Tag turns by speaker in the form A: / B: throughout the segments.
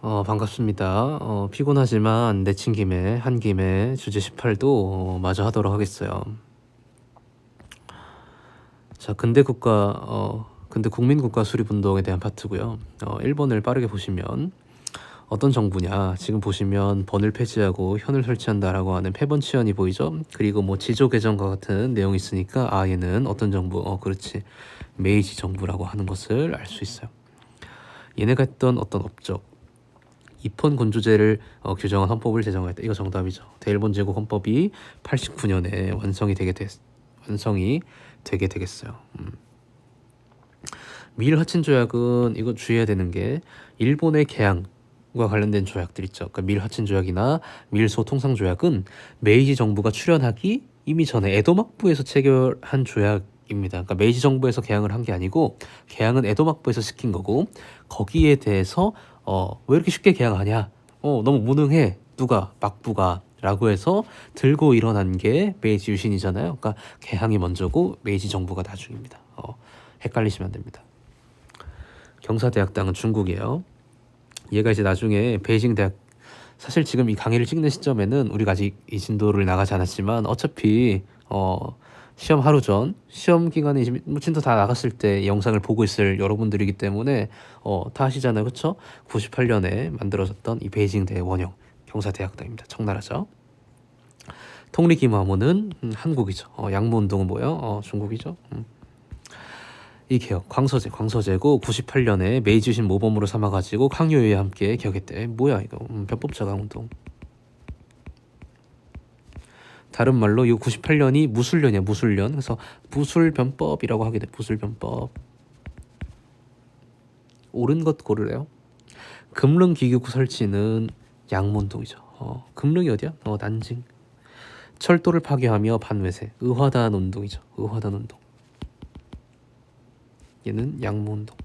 A: 반갑습니다. 피곤하지만 내친 김에 한 김에 주제 18도 마저 하도록 하겠어요. 자, 근대 국민국가 수립운동에 대한 파트고요. 1번을 빠르게 보시면 어떤 정부냐? 지금 보시면 번을 폐지하고 현을 설치한다라고 하는 패번치연이 보이죠? 그리고 뭐 지조 개정과 같은 내용이 있으니까 얘는 어떤 정부? 그렇지. 메이지 정부라고 하는 것을 알 수 있어요. 얘네가 했던 어떤 업적, 입헌 군주제를 규정한 헌법을 제정했다. 이거 정답이죠. 대일본 제국 헌법이 89년에 완성이 되게 되겠어요. 미일 하친 조약은 이거 주의해야 되는 게 일본의 개항과 관련된 조약들 있죠. 그러니까 미일 하친 조약이나 미일소 통상 조약은 메이지 정부가 출연하기 이미 전에 에도 막부에서 체결한 조약입니다. 그러니까 메이지 정부에서 개항을 한 게 아니고 개항은 에도 막부에서 시킨 거고 거기에 대해서 왜 이렇게 쉽게 개항하냐? 너무 무능해. 누가 막부가 라고 해서 들고 일어난 게 메이지 유신이잖아요. 그러니까 개항이 먼저고 메이지 정부가 나중입니다. 헷갈리시면 안 됩니다. 경사대학당은 중국이에요. 얘가 이제 나중에 베이징 대학, 사실 지금 이 강의를 찍는 시점에는 우리가 아직 이 진도를 나가지 않았지만 어차피 시험 하루 전 시험 기간에 이제 뭐 진도 다 나갔을 때 영상을 보고 있을 여러분들이기 때문에 다 아시잖아요. 그렇죠? 98년에 만들어졌던 이 베이징 대 원형 경사대학당입니다. 청나라죠. 통리기마모는 한국이죠. 양모운동은 뭐예요? 중국이죠. 이 개혁 광서제고 98년에 메이지 유신 모범으로 삼아가지고 강요유와 함께 개혁했대. 뭐야 이거? 변법자강운동. 다른 말로 이 98년이 무술년이야. 무술년. 그래서 무술변법이라고 하게 돼. 무술변법. 옳은 것 고르래요. 금릉기교구 설치는 양문동이죠. 금릉이 어디야? 난징. 철도를 파괴하며 반외세. 의화단 운동이죠. 의화단 운동. 얘는 양무운동.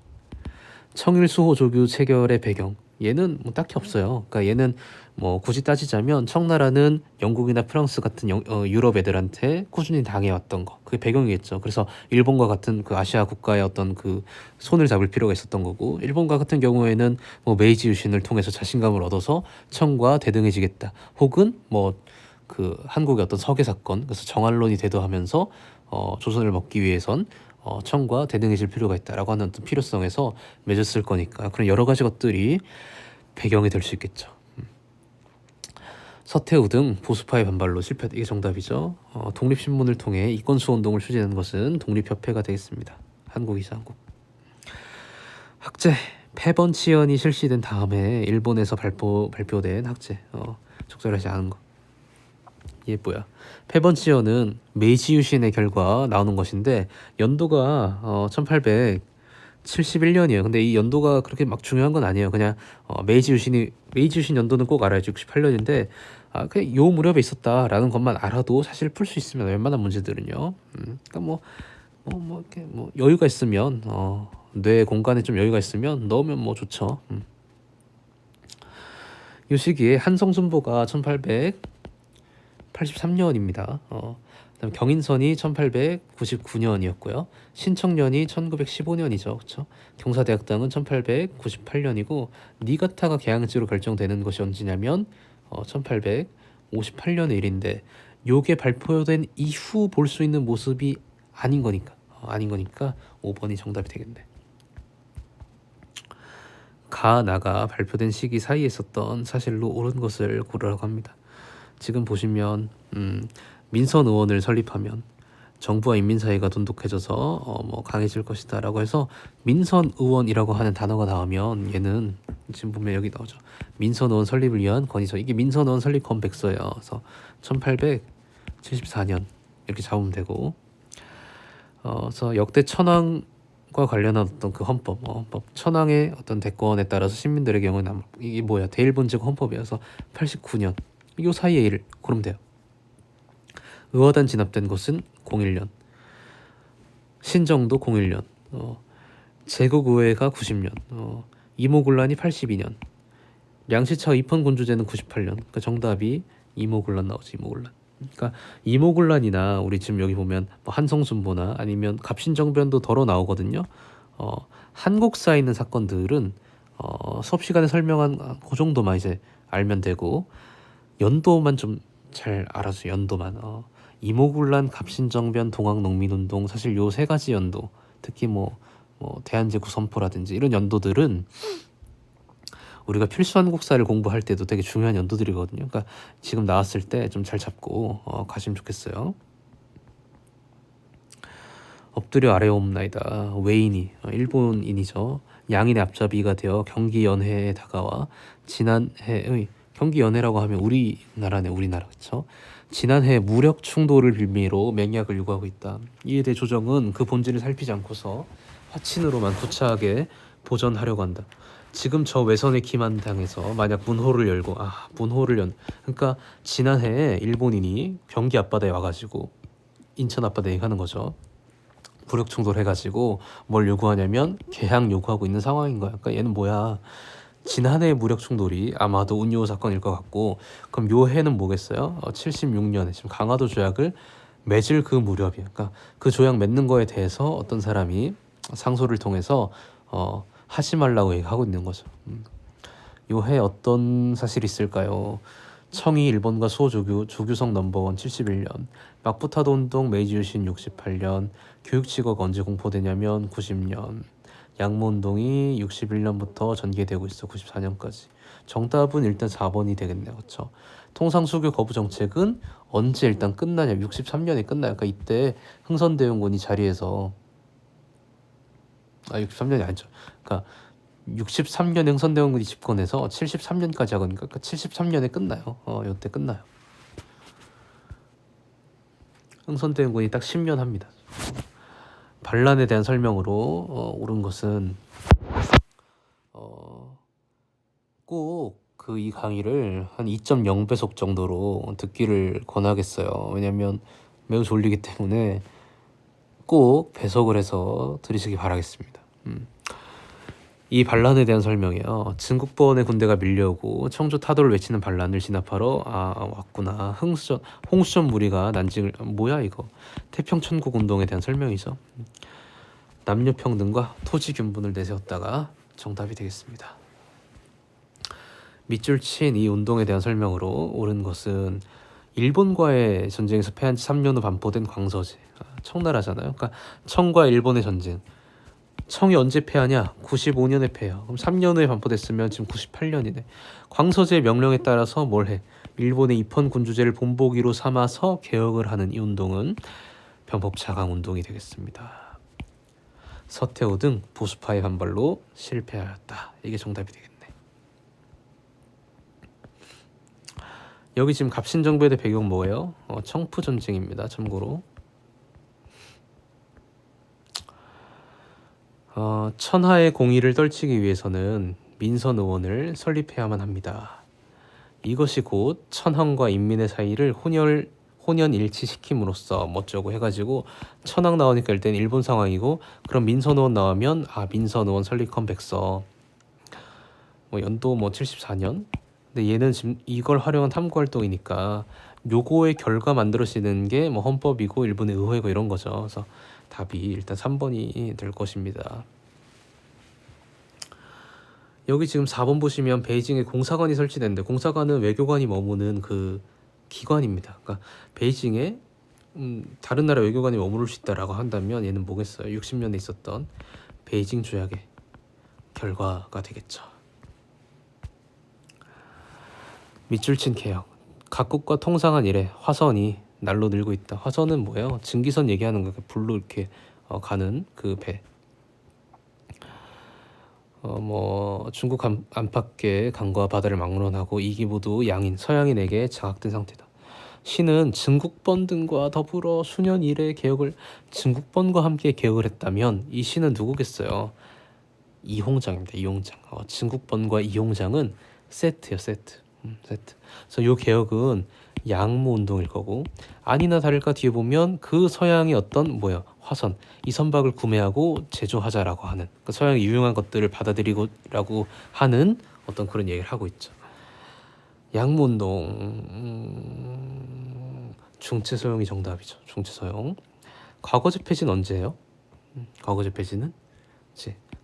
A: 청일수호 조규 체결의 배경. 얘는 뭐 딱히 없어요. 그러니까 얘는 뭐 굳이 따지자면 청나라는 영국이나 프랑스 같은 유럽 애들한테 꾸준히 당해왔던 거. 그게 배경이겠죠. 그래서 일본과 같은 그 아시아 국가의 어떤 그 손을 잡을 필요가 있었던 거고, 일본과 같은 경우에는 뭐 메이지 유신을 통해서 자신감을 얻어서 청과 대등해지겠다. 혹은 뭐 그 한국의 어떤 서계 사건, 그래서 정한론이 대두하면서 조선을 먹기 위해선 청과 대등해질 필요가 있다라고 하는 어떤 필요성에서 맺었을 거니까 그런 여러 가지 것들이 배경이 될 수 있겠죠. 서태후 등 보수파의 반발로 실패. 이게 정답이죠. 독립신문을 통해 이권수호 운동을 추진하는 것은 독립협회가 되겠습니다. 한국이죠, 한국. 학제 패번치연이 실시된 다음에 일본에서 발표된 학제. 적절하지 않은 거. 이게 뭐야? 패번치연은 메이지 유신의 결과 나오는 것인데 연도가 1871년이에요. 근데 이 연도가 그렇게 막 중요한 건 아니에요. 그냥 메이지 유신 연도는 꼭 알아야지. 68년인데 그냥 요 무렵에 있었다라는 것만 알아도 사실 풀 수 있으면 웬만한 문제들은요. 그러니까 이렇게 뭐 여유가 있으면 뇌 공간에 좀 여유가 있으면 넣으면 뭐 좋죠. 이 시기에 한성순보가 1883년입니다. 그다음 경인선이 1899년이었고요. 신청년이 1915년이죠. 그렇죠? 경사대학당은 1898년이고 니가타가 개항지로 결정되는 것이 언제냐면 1858년의 일인데 요게 발표된 이후 볼 수 있는 모습이 아닌 거니까 5번이 정답이 되겠네. 가나가 발표된 시기 사이에 있었던 사실로 옳은 것을 고르라고 합니다. 지금 보시면 민선 의원을 설립하면 정부와 인민 사이가 돈독해져서 뭐 강해질 것이다라고 해서 민선 의원이라고 하는 단어가 나오면 얘는 지금 보면 여기 나오죠. 민선 의원 설립을 위한 건의서. 이게 민선 의원 설립 건백서예요. 그래서 1874년 이렇게 잡으면 되고 그래서 역대 천황과 관련한 어떤 그 헌법 천황의 어떤 대권에 따라서 시민들의 경우에 이게 뭐야? 대일본제국 헌법이어서 89년 요 사이의 일을 고르면 돼요. 의화단 진압된 것은 01년, 신정도 01년, 제국의회가 90년, 이모군란이 82년, 양시차 입헌군주제는 98년. 그러니까 정답이 이모군란 나오지. 이모군란. 그러니까 이모군란이나 우리 지금 여기 보면 뭐 한성순보나 아니면 갑신정변도 덜어 나오거든요. 한국사에 있는 사건들은 수업 시간에 설명한 그 정도만 이제 알면 되고 연도만 좀 잘 알아줘. 연도만. 이모군란, 갑신정변, 동학농민운동 사실 요 세 가지 연도 특히 뭐 대한제국 선포라든지 이런 연도들은 우리가 필수 한국사를 공부할 때도 되게 중요한 연도들이거든요. 그러니까 지금 나왔을 때 좀 잘 잡고 가시면 좋겠어요. 엎드려 아래옵나이다. 외인이 일본인이죠. 양인의 앞잡이가 되어 경기 연해에 다가와 지난해의 경기 연해라고 하면 우리나라네. 우리나라 그렇죠. 지난해 무력 충돌을 빌미로 맹약을 요구하고 있다. 이에 대해 조정은 그 본질을 살피지 않고서 화친으로만 구차하게 보전하려고 한다. 지금 저 외선의 기만당에서 만약 문호를 열고 문호를 연 그러니까 지난해에 일본인이 경기 앞바다에 와가지고 인천 앞바다에 가는 거죠.武력 충돌해가지고 뭘 요구하냐면 개항 요구하고 있는 상황인 거야. 그러니까 얘는 뭐야? 지난해 무력 충돌이 아마도 운요 사건일 것 같고 그럼 요 해는 뭐겠어요? 76년에 지금 강화도 조약을 맺을 그 무렵이야. 그러니까 그 조약 맺는 거에 대해서 어떤 사람이 상소를 통해서 하지 말라고 얘기하고 있는 거죠. 요 해 어떤 사실이 있을까요? 청이 일본과 수호조교 조규성 넘버원 71년, 막부타도 운동 메이지 유신 68년, 교육직업 언제 공포되냐면 90년, 양모운동이 61년부터 전개되고 있어 94년까지. 정답은 일단 4번이 되겠네요. 그렇죠? 통상수교 거부 정책은 언제 일단 끝나냐? 63년에 끝나요. 그러니까 이때 흥선대원군이 자리에서 63년이 아니죠. 그러니까 63년 흥선대원군이 집권해서 73년까지 하거든요. 그러니까 73년에 끝나요. 이때 끝나요. 흥선대원군이 딱 10년 합니다. 반란에 대한 설명으로 옳은 것은 꼭 그 이 강의를 한 2.0배속 정도로 듣기를 권하겠어요. 왜냐하면 매우 졸리기 때문에 꼭 배속을 해서 들으시기 바라겠습니다. 이 반란에 대한 설명이요. 증국본의 군대가 밀려오고 청조 타도를 외치는 반란을 진압하러 왔구나. 홍수전 무리가 난징을 뭐야 이거. 태평천국 운동에 대한 설명이죠. 남녀평등과 토지균분을 내세웠다가 정답이 되겠습니다. 밑줄 친 이 운동에 대한 설명으로 옳은 것은 일본과의 전쟁에서 패한 지 3년 후 반포된 광서제. 청나라잖아요. 그러니까 청과 일본의 전쟁. 청이 언제 패하냐? 95년에 패해요. 그럼 3년 후에 반포됐으면 지금 98년이네. 광서제의 명령에 따라서 뭘 해? 일본의 입헌 군주제를 본보기로 삼아서 개혁을 하는 이 운동은 병법 차강 운동이 되겠습니다. 서태후 등 보수파의 반발로 실패하였다. 이게 정답이 되겠네. 여기 지금 갑신정부에 대해 배경 뭐예요? 청푸 전쟁입니다. 참고로. 천하의 공의를 떨치기 위해서는 민선 의원을 설립해야만 합니다. 이것이 곧 천황과 인민의 사이를 혼연일치시킴으로써 뭐쩌고 해가지고 천황 나오니까 일단 일본 상황이고 그럼 민선 의원 나오면 민선 의원 설립컨 백서 연도 74년. 근데 얘는 지금 이걸 활용한 탐구 활동이니까 요거의 결과 만들어지는 게 헌법이고 일본의 의회고 이런 거죠. 그래서 답이 일단 3번이 될 것입니다. 여기 지금 4번 보시면 베이징에 공사관이 설치됐는데 공사관은 외교관이 머무는 그 기관입니다. 그러니까 베이징에 다른 나라 외교관이 머무를 수 있다라고 한다면 얘는 뭐겠어요? 60년대 있었던 베이징 조약의 결과가 되겠죠. 밑줄 친 개혁. 각국과 통상한 일에 화선이 날로 늘고 있다. 화선은 뭐예요? 증기선 얘기하는 거. 불로 이렇게 가는 그 배. 중국 안팎의 강과 바다를 막론하고 이기모두 양인 서양인에게 장악된 상태다. 신은 증국본 등과 더불어 수년 이래 개혁을 증국본과 함께 개혁을 했다면 이 신은 누구겠어요? 이홍장입니다. 이홍장. 증국본과 이홍장은 세트요. 세트. 그래서 이 개혁은 양무 운동일 거고 아니나 다를까 뒤에 보면 그 서양의 어떤 화선 이 선박을 구매하고 제조하자라고 하는 그러니까 서양이 유용한 것들을 받아들이고라고 하는 어떤 그런 얘기를 하고 있죠. 양무 운동 중체소용이 정답이죠. 중체소용. 과거제 폐지는 언제예요? 과거제 폐지는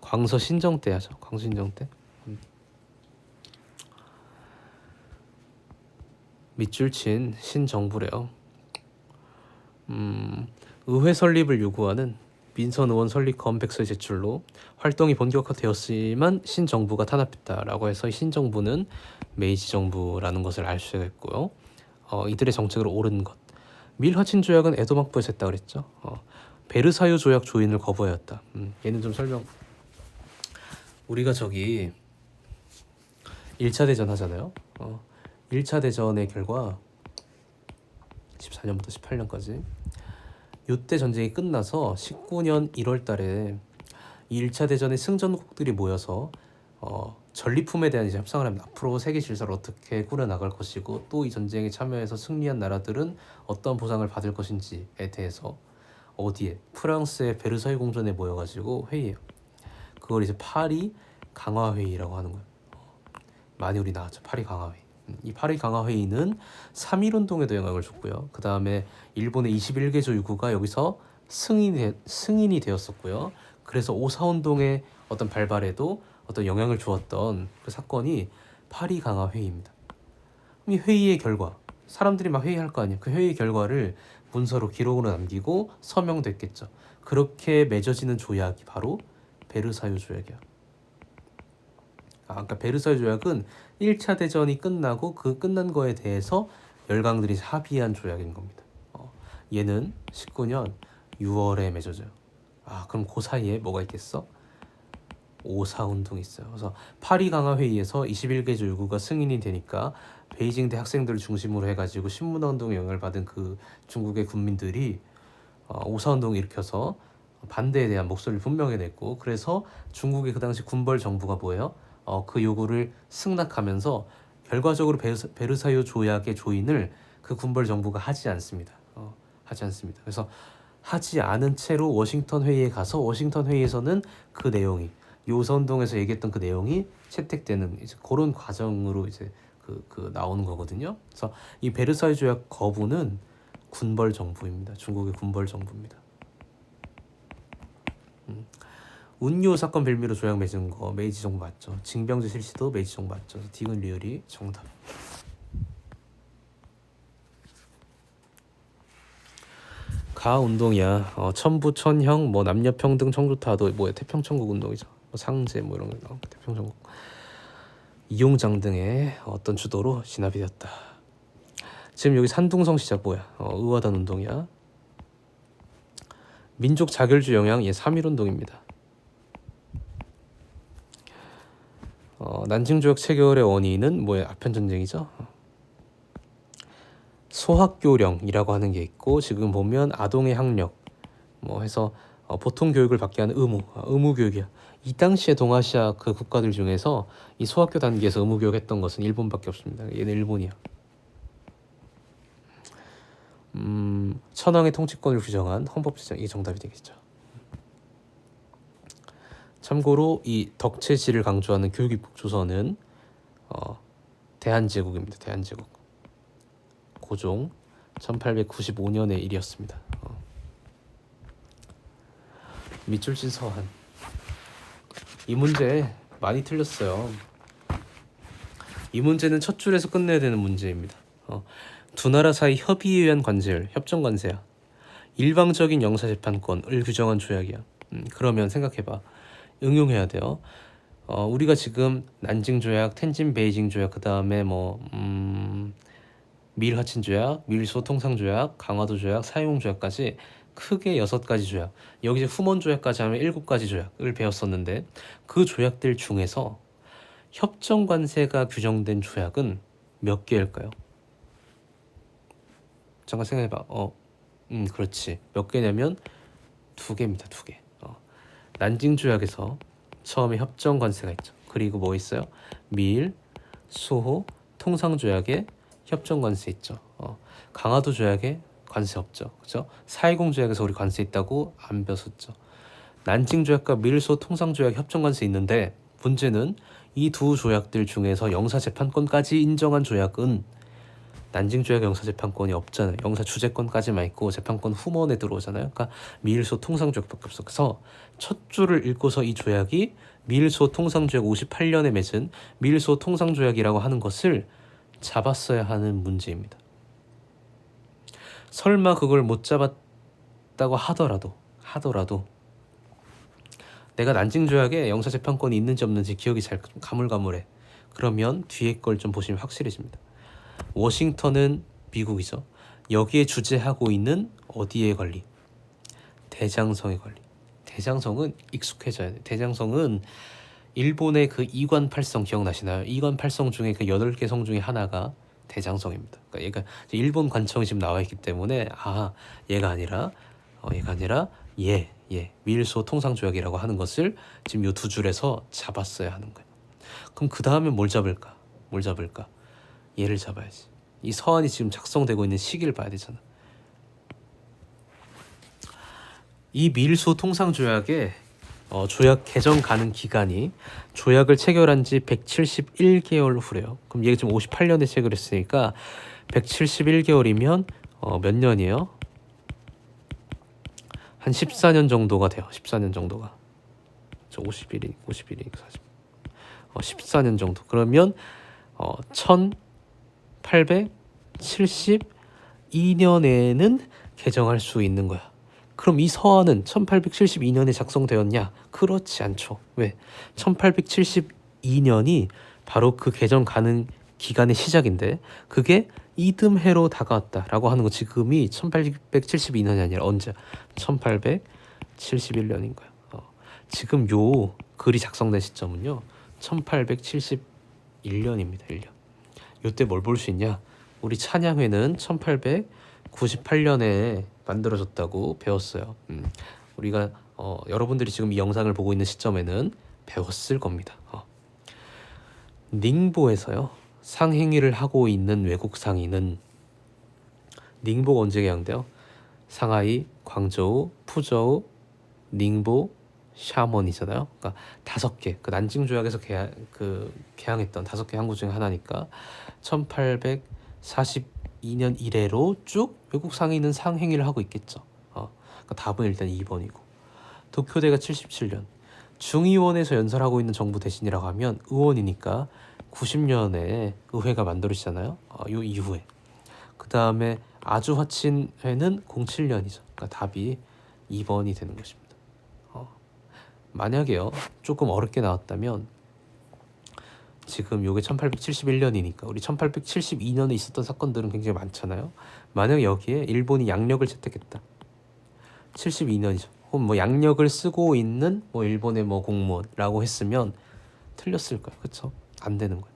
A: 광서 신정 때 하죠. 광서 신정 때. 밑줄 친 신정부래요. 의회 설립을 요구하는 민선 의원 설립 건백서의 제출로 활동이 본격화되었지만 신정부가 탄압했다라고 해서 신정부는 메이지 정부라는 것을 알 수가 있고요. 이들의 정책으로 옳은 것. 밀하친 조약은 에도 막부에서 했다 그랬죠. 베르사유 조약 조인을 거부하였다. 얘는 좀 설명. 우리가 저기 1차 대전 하잖아요. 1차 대전의 결과 14년부터 18년까지 요때 전쟁이 끝나서 19년 1월 달에 이 1차 대전의 승전국들이 모여서 전리품에 대한 이제 협상을 하면 앞으로 세계 질서를 어떻게 꾸려나갈 것이고 또 이 전쟁에 참여해서 승리한 나라들은 어떤 보상을 받을 것인지에 대해서 어디에? 프랑스의 베르사유 궁전에 모여가지고 회의해요. 그걸 이제 파리 강화 회의라고 하는 거예요. 많이 우리 나왔죠. 파리 강화 회의. 이 파리 강화 회의는 3.1 운동에도 영향을 줬고요. 그 다음에 일본의 21개조 유구가 여기서 승인이 되었었고요. 그래서 오사 운동의 어떤 발발에도 어떤 영향을 주었던 그 사건이 파리 강화 회의입니다. 이 회의의 결과, 사람들이 막 회의할 거 아니에요. 그 회의 결과를 문서로 기록으로 남기고 서명됐겠죠. 그렇게 맺어지는 조약이 바로 베르사유 조약이야. 그러니까 베르사유 조약은 1차 대전이 끝나고 그 끝난 거에 대해서 열강들이 합의한 조약인 겁니다. 얘는 19년 6월에 맺어져요. 그럼 그 사이에 뭐가 있겠어? 오사 운동이 있어요. 그래서 파리 강화 회의에서 21개 조유구가 승인이 되니까 베이징대 학생들을 중심으로 해가지고 신문화 운동에 영향을 받은 그 중국의 군민들이 오사 운동을 일으켜서 반대에 대한 목소리를 분명히 냈고, 그래서 중국의 그 당시 군벌 정부가 뭐예요? 그 요구를 승낙하면서 결과적으로 베르사유 조약의 조인을 그 군벌 정부가 하지 않습니다. 하지 않습니다. 그래서 하지 않은 채로 워싱턴 회의에 가서 워싱턴 회의에서는 그 내용이 요선동에서 얘기했던 그 내용이 채택되는 이제 그런 과정으로 이제 그 나오는 거거든요. 그래서 이 베르사유 조약 거부는 군벌 정부입니다. 중국의 군벌 정부입니다. 운요 사건 빌미로 조약 맺은 거 메이지 정부 맞죠. 징병제 실시도 메이지 정부 맞죠. 디귿 리을이 정답. 가 운동이야. 천부 천형 뭐 남녀평등 청조타도 뭐야 태평천국 운동이죠. 뭐 상제 뭐 이런 거 나오고 태평천국. 이용장 등의 어떤 주도로 진압이 되었다. 지금 여기 산둥성 시작 뭐야? 의화단 운동이야. 민족 자결주 영향 3.1 운동입니다. 난징 조약 체결의 원인은 뭐야? 아편 전쟁이죠. 소학교령이라고 하는 게 있고, 지금 보면 아동의 학력 뭐 해서 보통 교육을 받게 하는 의무 교육이야. 이 당시에 동아시아 그 국가들 중에서 이 소학교 단계에서 의무 교육했던 것은 일본밖에 없습니다. 얘는 일본이야. 천황의 통치권을 규정한 헌법 제정, 이게 정답이 되겠죠. 참고로 이 덕체지를 강조하는 교육입국 조선은 대한제국입니다. 대한제국. 고종 1895년의 일이었습니다. 밑줄 친 서한. 이 문제 많이 틀렸어요. 이 문제는 첫 줄에서 끝내야 되는 문제입니다. 두 나라 사이 협의에 의한 관제율, 협정관세야. 일방적인 영사재판권을 규정한 조약이야. 그러면 생각해봐. 응용해야 돼요. 우리가 지금 난징 조약, 텐진 베이징 조약, 그 다음에 밀하친 조약, 밀소 통상 조약, 강화도 조약, 사용 조약까지 크게 6가지 조약. 여기 이제 후몬 조약까지 하면 7가지 조약을 배웠었는데, 그 조약들 중에서 협정 관세가 규정된 조약은 몇 개일까요? 잠깐 생각해봐. 그렇지. 몇 개냐면 2개입니다. 2개. 난징 조약에서 처음에 협정 관세가 있죠. 그리고 뭐 있어요? 밀, 수호, 통상 조약에 협정 관세 있죠. 강화도 조약에 관세 없죠. 그죠? 4.10 조약에서 우리 관세 있다고 안 배웠었죠. 난징 조약과 밀소 통상 조약 협정 관세 있는데, 문제는 이 두 조약들 중에서 영사재판권까지 인정한 조약은 난징 조약 영사재판권이 없잖아요. 영사주재권까지만 있고 재판권 후문에 들어오잖아요. 그러니까 미일소 통상조약밖에 없어. 그래서 첫 줄을 읽고서 이 조약이 미일소 통상조약 58년에 맺은 미일소 통상조약이라고 하는 것을 잡았어야 하는 문제입니다. 설마 그걸 못 잡았다고 하더라도 내가 난징 조약에 영사재판권이 있는지 없는지 기억이 잘 가물가물해. 그러면 뒤에 걸 좀 보시면 확실해집니다. 워싱턴은 미국이죠. 여기에 주재하고 있는 어디의 관리? 대장성의 관리. 대장성은 익숙해져야 돼. 대장성은 일본의 그 이관팔성 기억나시나요? 이관팔성 중에 그 8개 성 중에 하나가 대장성입니다. 그러니까 얘가 일본 관청이 지금 나와 있기 때문에 얘가 아니라 얘 미일소 통상조약이라고 하는 것을 지금 요 두 줄에서 잡았어야 하는 거예요. 그럼 그 다음에 뭘 잡을까? 얘를 잡아야지. 이 서한이 지금 작성되고 있는 시기를 봐야 되잖아. 이 미일소 통상조약의 조약 개정 가능 기간이 조약을 체결한 지 171개월 후래요. 그럼 얘가 지금 58년에 체결했으니까 171개월이면 몇 년이에요? 한 14년 정도가 돼요. 14년 정도가. 51이 40. 14년 정도. 그러면 1872년에는 개정할 수 있는 거야. 그럼 이 서한은 1872년에 작성되었냐? 그렇지 않죠. 왜? 1872년이 바로 그 개정 가능 기간의 시작인데 그게 이듬해로 다가왔다라고 하는 거 지금이 1872년이 아니라 언제? 1871년인 거야. 지금 요 글이 작성된 시점은요 1871년입니다. 1년. 요때 뭘 볼 수 있냐? 우리 찬양회는 1898년에 만들어졌다고 배웠어요. 우리가 여러분들이 지금 이 영상을 보고 있는 시점에는 배웠을 겁니다. 닝보에서요 상행위를 하고 있는 외국 상인은 닝보가 언제 개항돼요? 상하이, 광저우, 푸저우, 닝보, 샤먼이잖아요. 그러니까 5개 그 난징 조약에서 개항했던 5개 항구 중에 하나니까 1842년 이래로 쭉 외국 상인은 상행위를 하고 있겠죠. 그러니까 답은 일단 2번이고 도쿄대가 77년 중의원에서 연설하고 있는 정부 대신이라고 하면 의원이니까 90년에 의회가 만들어지잖아요. 요 이후에 그 다음에 아주화친회는 07년이죠. 그러니까 답이 2번이 되는 것입니다. 만약에요 조금 어렵게 나왔다면 지금 요게 1871년이니까 우리 1872년에 있었던 사건들은 굉장히 많잖아요. 만약 여기에 일본이 양력을 채택했다. 72년이죠. 혹은 뭐 양력을 쓰고 있는 뭐 일본의 뭐 공무원이라고 했으면 틀렸을 거예요. 그렇죠? 안 되는 거예요.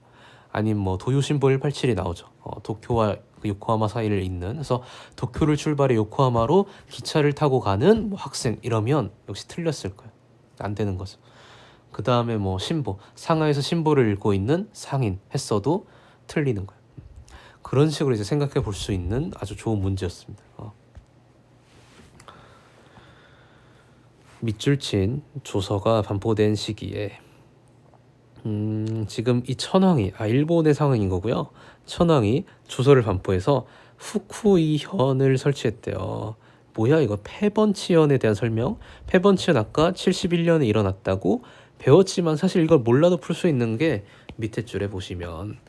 A: 아니면 뭐 도요신보 187이 나오죠. 도쿄와 그 요코하마 사이를 잇는 그래서 도쿄를 출발해 요코하마로 기차를 타고 가는 뭐 학생 이러면 역시 틀렸을 거예요. 안 되는 거죠. 그 다음에 뭐 신보 상하에서 신보를 읽고 있는 상인 했어도 틀리는 거예요. 그런 식으로 이제 생각해 볼 수 있는 아주 좋은 문제였습니다. 밑줄 친 조서가 반포된 시기에 지금 이 천황이 일본의 상황인 거고요. 천황이 조서를 반포해서 후쿠이현을 설치했대요. 뭐야 이거 패번치현에 대한 설명. 패번치현 아까 71년에 일어났다고 배웠지만 사실 이걸 몰라도 풀 수 있는 게 밑에 줄에 보시면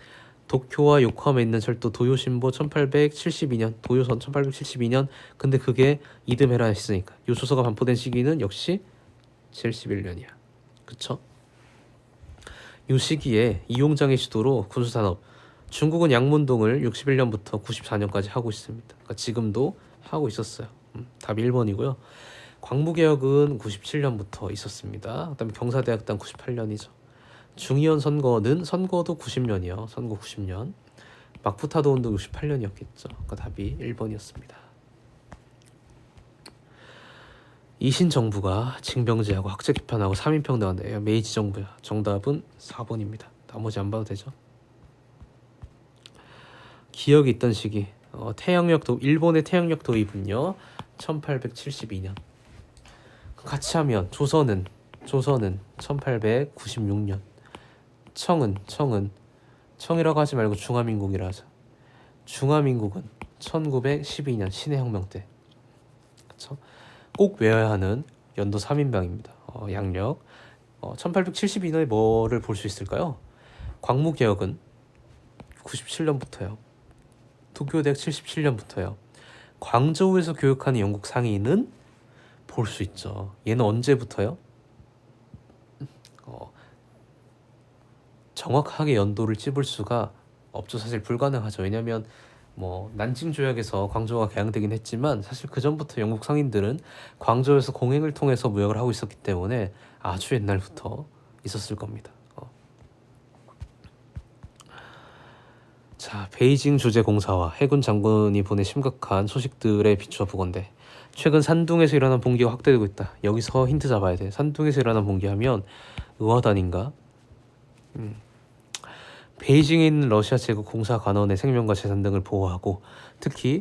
A: 도쿄와 요코하마에 있는 철도 도요신보 1872년 도요선 1872년 근데 그게 이듬해라 했으니까 요 조서가 반포된 시기는 역시 71년이야. 그쵸? 이 시기에 이용장의 시도로 군수산업 중국은 양문동을 61년부터 94년까지 하고 있습니다. 그러니까 지금도 하고 있었어요. 답 1번이고요. 광무개혁은 97년부터 있었습니다. 그다음에 경사대학당 98년이죠. 중의원 선거도 90년이요. 선거 90년. 막부타도 운동 68년이었겠죠. 그러니까 답이 1번이었습니다. 이신 정부가 징병제하고 학제 개편하고 3인평등한다. 메이지 정부야. 정답은 4번입니다. 나머지 안 봐도 되죠. 기억이 있던 시기 일본의 태양력 도입은요 1872년. 같이 하면 조선은 1896년. 청이라고 하지 말고 중화민국이라 하자. 중화민국은 1912년 신해혁명 때. 그쵸? 꼭 외워야 하는 연도 3인방입니다. 양력 1872년에 뭐를 볼 수 있을까요? 광무개혁은 97년부터요. 도쿄대학 77년부터요. 광저우에서 교육하는 영국 상인은 볼 수 있죠. 얘는 언제부터요? 정확하게 연도를 찝을 수가 없죠. 사실 불가능하죠. 왜냐하면 뭐 난징 조약에서 광저우가 개항되긴 했지만 사실 그 전부터 영국 상인들은 광저우에서 공행을 통해서 무역을 하고 있었기 때문에 아주 옛날부터 있었을 겁니다. 자, 베이징 주재공사와 해군 장군이 보낸 심각한 소식들에 비추어 보건대 최근 산둥에서 일어난 봉기가 확대되고 있다. 여기서 힌트 잡아야 돼. 산둥에서 일어난 봉기하면 의화단인가? 베이징에 있는 러시아 제국 공사 관원의 생명과 재산 등을 보호하고 특히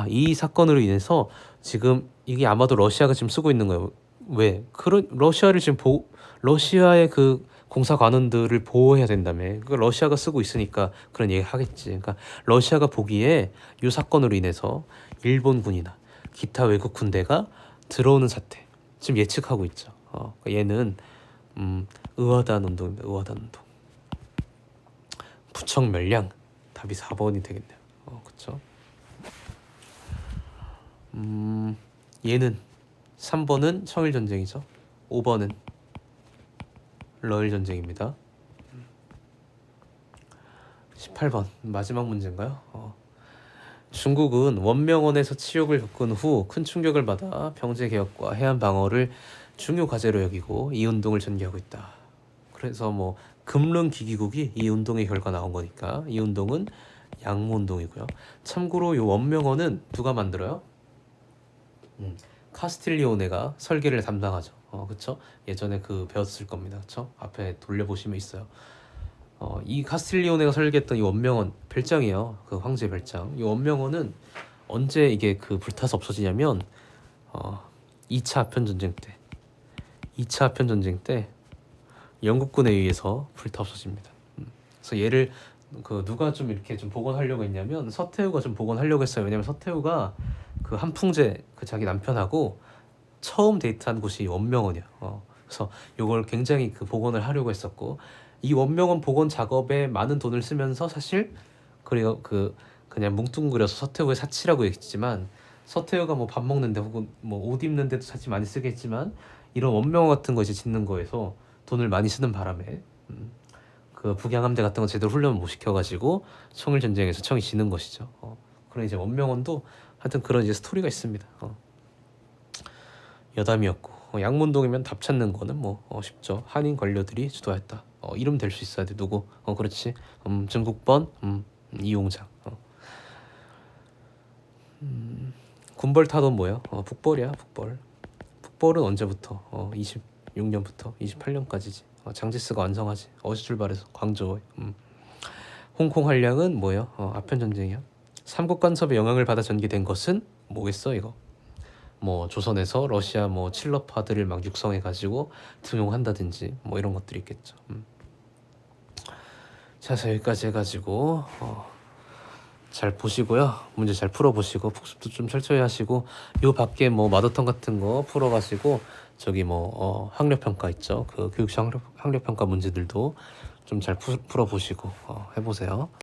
A: 이 사건으로 인해서 지금 이게 아마도 러시아가 지금 쓰고 있는 거예요. 왜? 그런 러시아를 지금 러시아의 그 공사 관원들을 보호해야 된다며. 그 러시아가 쓰고 있으니까 그런 얘기 하겠지. 그러니까 러시아가 보기에 이 사건으로 인해서 일본군이나 기타 외국 군대가 들어오는 사태 지금 예측하고 있죠. 그러니까 얘는 의화단 운동입니다. 의화단 운동. 부청 멸량 답이 4번이 되겠네요. 그렇죠. 얘는 3번은 청일 전쟁이죠. 5번은 러일 전쟁입니다. 18번 마지막 문제인가요? 중국은 원명원에서 치욕을 겪은 후 큰 충격을 받아 병제 개혁과 해안 방어를 중요 과제로 여기고 이 운동을 전개하고 있다. 그래서 뭐 금릉 기기국이 이 운동의 결과 나온 거니까 이 운동은 양무 운동이고요. 참고로 이 원명원은 누가 만들어요? 카스틸리오네가 설계를 담당하죠. 그쵸? 예전에 그 배웠을 겁니다. 그쵸? 앞에 돌려보시면 있어요. 이 카스틸리오네가 설계했던 이 원명원 별장이에요. 그 황제 별장. 이 원명원은 언제 이게 그 불타서 없어지냐면 2차 아편전쟁 때 2차 아편전쟁 때 영국군에 의해서 불타 없어집니다. 그래서 얘를 그 누가 좀 이렇게 좀 복원하려고 했냐면 서태후가 좀 복원하려고 했어요. 왜냐면 서태후가 그 한풍제 그 자기 남편하고 처음 데이트한 곳이 원명원이야. 그래서 이걸 굉장히 그 복원을 하려고 했었고 이 원명원 복원 작업에 많은 돈을 쓰면서 사실 그리고 그냥 뭉뚱그려서 서태후의 사치라고 했지만 서태후가 뭐 밥 먹는데 혹은 뭐 옷 입는데도 사치 많이 쓰겠지만 이런 원명원 같은 거 이제 짓는 거에서 돈을 많이 쓰는 바람에 그 북양함대 같은 거 제대로 훈련을 못 시켜가지고 청일 전쟁에서 청이 지는 것이죠. 그런 이제 원명원도 하여튼 그런 이제 스토리가 있습니다. 여담이었고 양문동이면 답 찾는 거는 뭐 쉽죠. 한인 관료들이 주도했다. 이름 될 수 있어야 돼. 누구? 그렇지. 증국번 이용장. 군벌 타던 뭐야? 북벌이야. 북벌. 북벌은 언제부터? 26년부터 28년까지지. 장지스가 완성하지. 어디 출발해서 광저우에. 홍콩 한량은 뭐예요? 아편 전쟁이야. 삼국 간섭의 영향을 받아 전개된 것은 뭐겠어 이거? 뭐 조선에서 러시아 뭐 칠러파들을 막 육성해 가지고 등용한다든지 뭐 이런 것들이 있겠죠. 자, 여기까지 해가지고 잘 보시고요. 문제 잘 풀어보시고 복습도 좀 철저히 하시고 요 밖에 뭐 마더턴 같은 거 풀어가지고 저기 뭐 학력평가 있죠. 그 교육청 학력평가 문제들도 좀 잘 풀어보시고 해보세요.